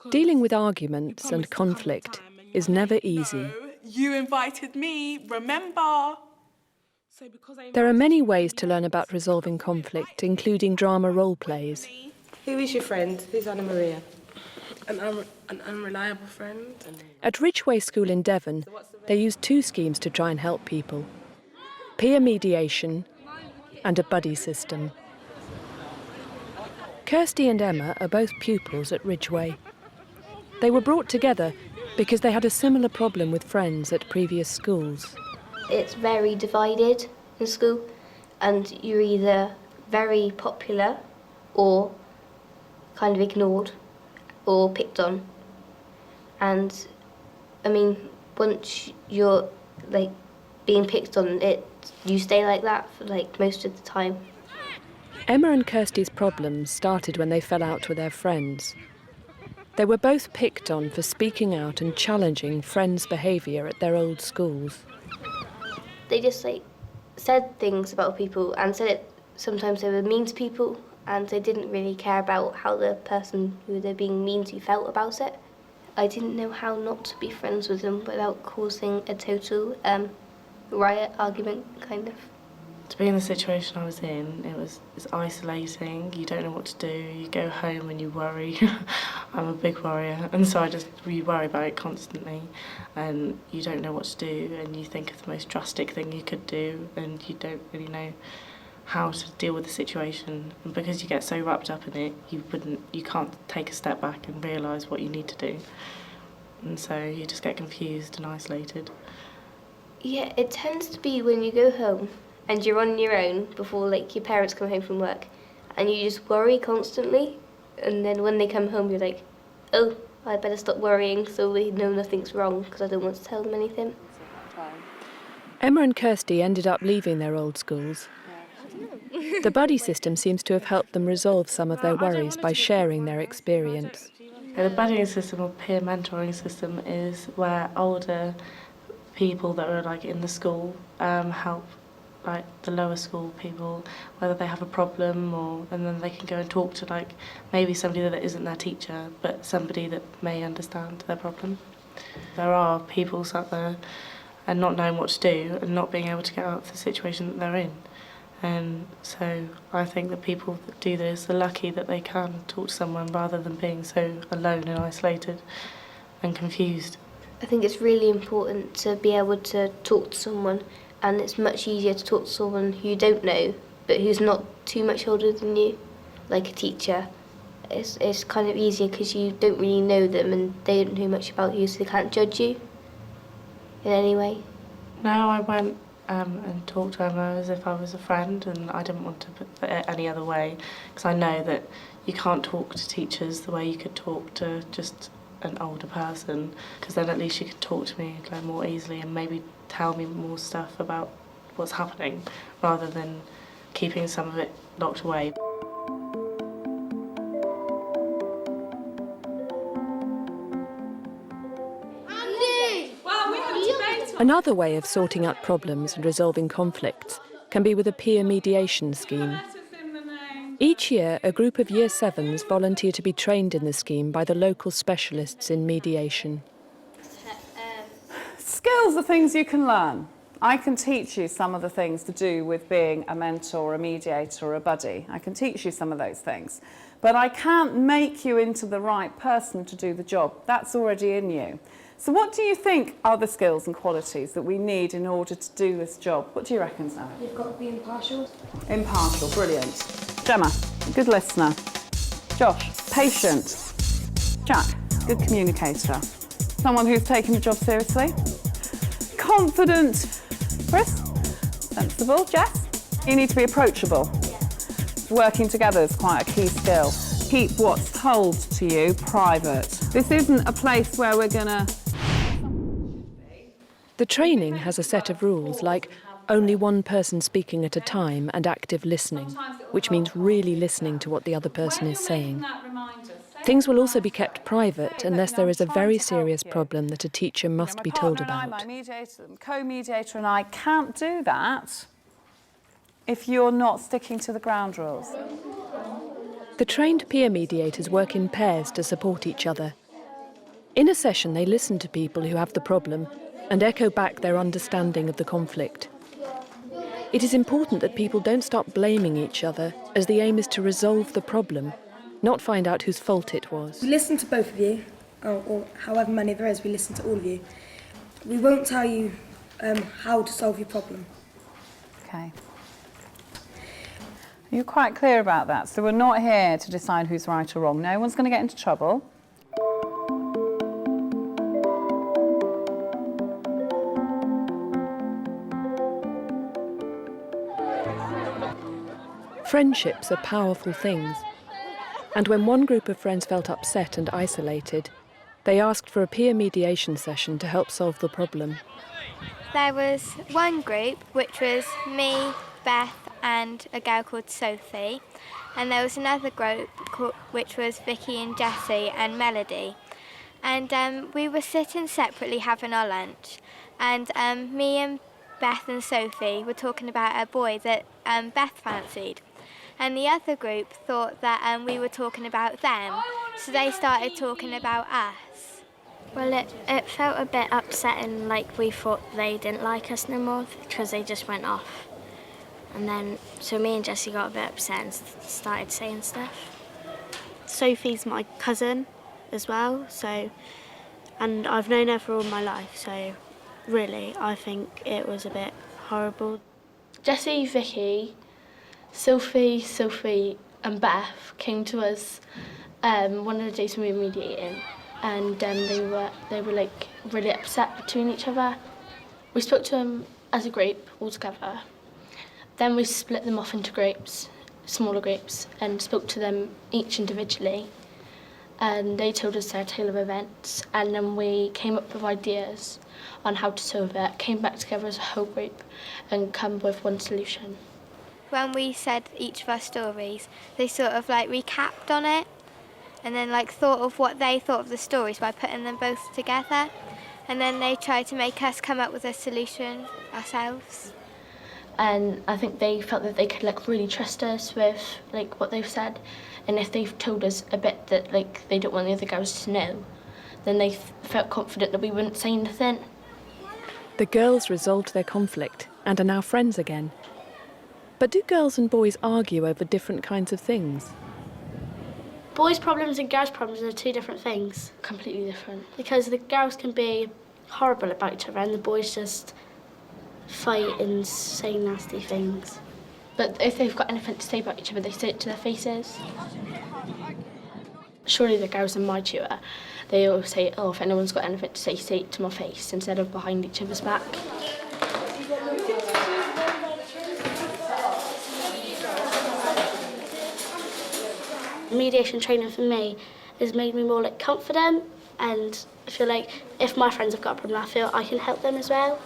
Dealing with arguments and conflict is never easy. No, you invited me, remember? There are many ways to learn about resolving conflict, including drama role plays. Who is your friend? Who's Anna Maria? An unreliable friend. At Ridgeway School in Devon, they use two schemes to try and help people: peer mediation and a buddy system. Kirsty and Emma are both pupils at Ridgeway. They were brought together because they had a similar problem with friends at previous schools. It's very divided in school, and you're either very popular or kind of ignored or picked on. And I mean, once you're like being picked on, you stay like that for like most of the time. Emma and Kirsty's problems started when they fell out with their friends. They were both picked on for speaking out and challenging friends' behaviour at their old schools. They just like said things about people and said it. Sometimes they were mean to people, and they didn't really care about how the person who they're being mean to felt about it. I didn't know how not to be friends with them without causing a total riot, argument, kind of. To be in the situation I was in, it's isolating. You don't know what to do. You go home and you worry. I'm a big worrier, and so you worry about it constantly, and you don't know what to do, and you think of the most drastic thing you could do, and you don't really know how to deal with the situation. And because you get so wrapped up in it, you can't take a step back and realise what you need to do, and so you just get confused and isolated. Yeah, it tends to be when you go home and you're on your own before like your parents come home from work, and you just worry constantly, and then when they come home you're like, oh, I better stop worrying so they know nothing's wrong, because I don't want to tell them anything. Emma and Kirsty ended up leaving their old schools. The buddy system seems to have helped them resolve some of their worries by sharing their experience. The buddying system or peer mentoring system is where older people that are like in the school help like the lower school people, whether they have a problem, and then they can go and talk to like maybe somebody that isn't their teacher, but somebody that may understand their problem. There are people sat there and not knowing what to do and not being able to get out of the situation that they're in. And so I think that people that do this are lucky that they can talk to someone rather than being so alone and isolated and confused. I think it's really important to be able to talk to someone, and it's much easier to talk to someone who you don't know but who's not too much older than you, like a teacher. It's kind of easier because you don't really know them and they don't know much about you, so they can't judge you in any way. No, I went and talked to Emma as if I was a friend, and I didn't want to put it any other way, because I know that you can't talk to teachers the way you could talk to just an older person, because then at least you can talk to me like more easily and maybe tell me more stuff about what's happening rather than keeping some of it locked away. Another way of sorting out problems and resolving conflicts can be with a peer mediation scheme. Each year, a group of Year 7s volunteer to be trained in the scheme by the local specialists in mediation. Skills are things you can learn. I can teach you some of the things to do with being a mentor, a mediator, or a buddy. I can teach you some of those things. But I can't make you into the right person to do the job. That's already in you. So what do you think are the skills and qualities that we need in order to do this job? What do you reckon, Sarah? You've got to be impartial. Impartial, brilliant. Gemma, good listener. Josh, patient. Jack, good communicator. Someone who's taking the job seriously. Confident. Chris, sensible. Jess, you need to be approachable. Yeah. Working together is quite a key skill. Keep what's told to you private. This isn't a place where we're gonna... The training has a set of rules like only one person speaking at a time and active listening, which means really listening to what the other person is saying. Things will also be kept private unless there is a very serious problem that a teacher must be told about. My co-mediator and I can't do that if you're not sticking to the ground rules. The trained peer mediators work in pairs to support each other, In a session, they listen to people who have the problem and echo back their understanding of the conflict. It is important that people don't start blaming each other, as the aim is to resolve the problem, not find out whose fault it was. We listen to both of you, or however many there is, we listen to all of you. We won't tell you how to solve your problem. Okay. You're quite clear about that. So we're not here to decide who's right or wrong. No one's going to get into trouble. Friendships are powerful things. And when one group of friends felt upset and isolated, they asked for a peer mediation session to help solve the problem. There was one group, which was me, Beth, and a girl called Sophie. And there was another group, which was Vicky and Jessie and Melody. And we were sitting separately having our lunch. And me and Beth and Sophie were talking about a boy that Beth fancied. And the other group thought that we were talking about them, so they started talking about us. Well, it felt a bit upsetting, like we thought they didn't like us no more because they just went off. And then, so me and Jessie got a bit upset and started saying stuff. Sophie's my cousin as well, and I've known her for all my life, so really I think it was a bit horrible. Jessie, Vicky, Sophie and Beth came to us one of the days when we were mediating, and they were like really upset between each other. We spoke to them as a group all together. Then we split them off into groups, smaller groups, and spoke to them each individually. And they told us their tale of events, and then we came up with ideas on how to solve it, came back together as a whole group and come with one solution. When we said each of our stories, they sort of like recapped on it and then like thought of what they thought of the stories by putting them both together. And then they tried to make us come up with a solution ourselves. And I think they felt that they could like really trust us with like what they've said, and if they've told us a bit that like they don't want the other girls to know, then they felt confident that we wouldn't say anything. The girls resolved their conflict and are now friends again. But do girls and boys argue over different kinds of things? Boys' problems and girls' problems are two different things. Completely different. Because the girls can be horrible about each other and the boys just fight and say nasty things. But if they've got anything to say about each other, they say it to their faces. Surely the girls in my tutor, they always say, oh, if anyone's got anything to say it to my face instead of behind each other's back. Mediation training for me has made me more like confident, and I feel like if my friends have got a problem, I feel I can help them as well.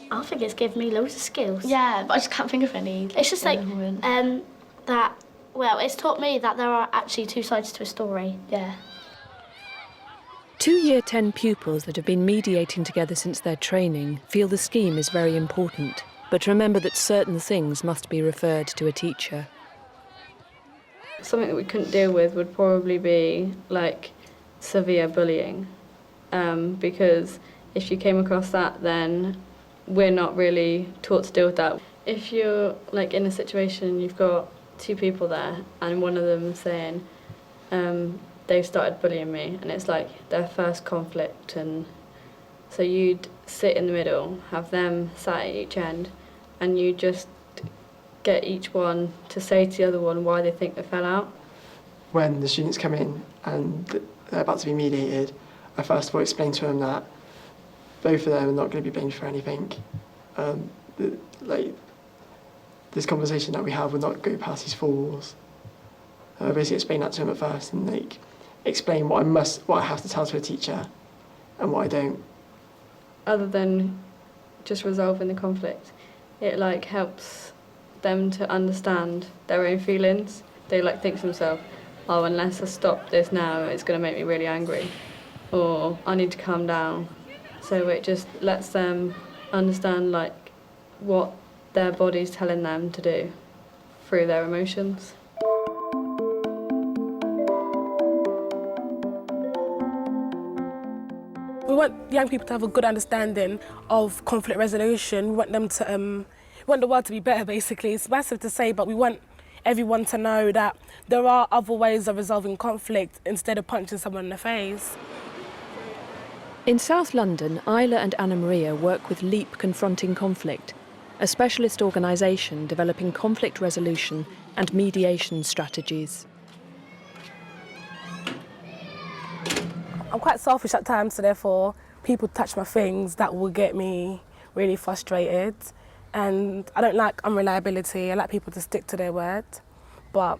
I think it's given me loads of skills. Yeah, but I just can't think of any. It's just like it's taught me that there are actually two sides to a story. Yeah. 2 Year 10 pupils that have been mediating together since their training feel the scheme is very important, but remember that certain things must be referred to a teacher. Something that we couldn't deal with would probably be like severe bullying, because if you came across that, then we're not really taught to deal with that. If you're like in a situation, you've got two people there and one of them saying they've started bullying me, and it's like their first conflict, and so you'd sit in the middle, have them sat at each end, and you just get each one to say to the other one why they think they fell out. When the students come in and they're about to be mediated, I first of all explain to them that both of them are not going to be blamed for anything. This conversation that we have will not go past these four walls. I basically explain that to them at first, and like explain what I have to tell to a teacher and what I don't. Other than just resolving the conflict, it like helps them to understand their own feelings. They like think to themselves, oh, unless I stop this now, it's going to make me really angry, or I need to calm down. So it just lets them understand like what their body's telling them to do through their emotions. We want young people to have a good understanding of conflict resolution. We want them to, we want the world to be better, basically. It's massive to say, but we want everyone to know that there are other ways of resolving conflict instead of punching someone in the face. In South London, Isla and Anna Maria work with LEAP Confronting Conflict, a specialist organisation developing conflict resolution and mediation strategies. I'm quite selfish at times, so therefore people touch my things that will get me really frustrated. And I don't like unreliability. I like people to stick to their word. But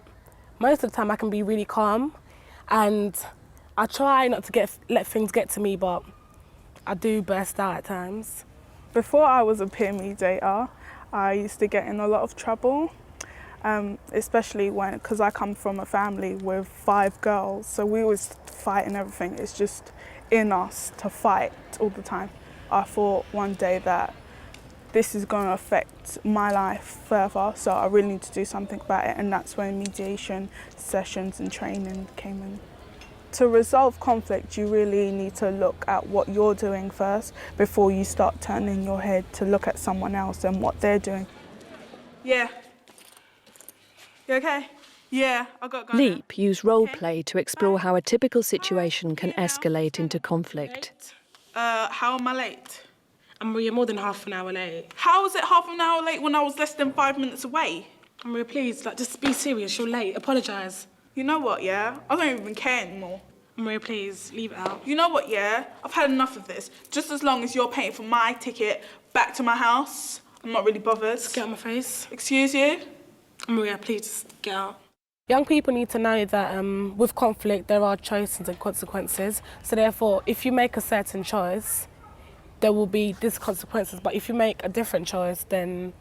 most of the time I can be really calm, and I try not to let things get to me, but I do burst out at times. Before I was a peer mediator, I used to get in a lot of trouble, especially because I come from a family with 5 girls, so we always fight and everything. It's just in us to fight all the time. I thought one day that this is going to affect my life further, so I really need to do something about it, and that's when mediation sessions and training came in. To resolve conflict, you really need to look at what you're doing first before you start turning your head to look at someone else and what they're doing. Yeah. You okay? Yeah, I got going. LEAP use role play to explore how a typical situation can escalate into conflict. How am I late? Maria, more than half an hour late. How was it half an hour late when I was less than 5 minutes away? Maria, please, just be serious. You're late. Apologise. You know what, yeah? I don't even care anymore. Maria, please, leave it out. You know what, yeah? I've had enough of this. Just as long as you're paying for my ticket back to my house, I'm not really bothered. Just get out my face. Excuse you? Maria, please, just get out. Young people need to know that with conflict, there are choices and consequences. So therefore, if you make a certain choice, there will be these consequences. But if you make a different choice, then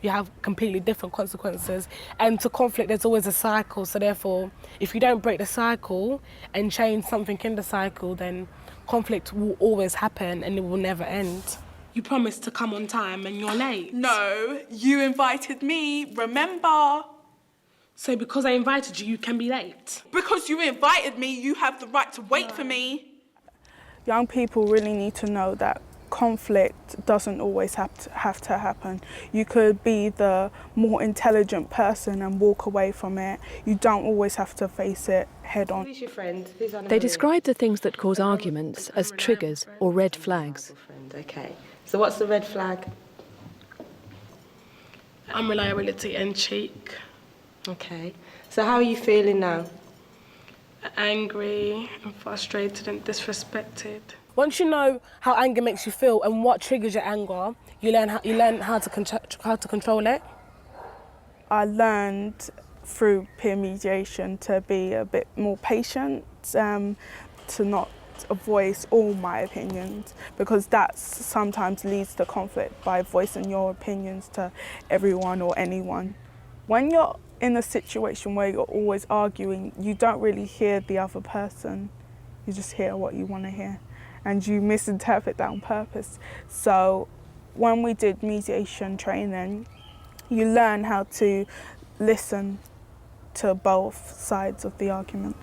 you have completely different consequences. And to conflict, there's always a cycle. So therefore, if you don't break the cycle and change something in the cycle, then conflict will always happen and it will never end. You promised to come on time and you're late. No, you invited me, remember? So because I invited you, you can be late? Because you invited me, you have the right to wait for me. Young people really need to know that conflict doesn't always have to happen. You could be the more intelligent person and walk away from it. You don't always have to face it head on. Who's your friend? Who's Anna They Maria? describe the things that cause arguments as triggers or red flags. Okay, so what's the red flag? Unreliability and cheek. Okay, so how are you feeling now? Angry and frustrated and disrespected. Once you know how anger makes you feel and what triggers your anger, you learn how to control it. I learned through peer mediation to be a bit more patient, to not voice all my opinions, because that sometimes leads to conflict by voicing your opinions to everyone or anyone. When you're in a situation where you're always arguing, you don't really hear the other person. You just hear what you want to hear, and you misinterpret that on purpose. So when we did mediation training, you learn how to listen to both sides of the argument.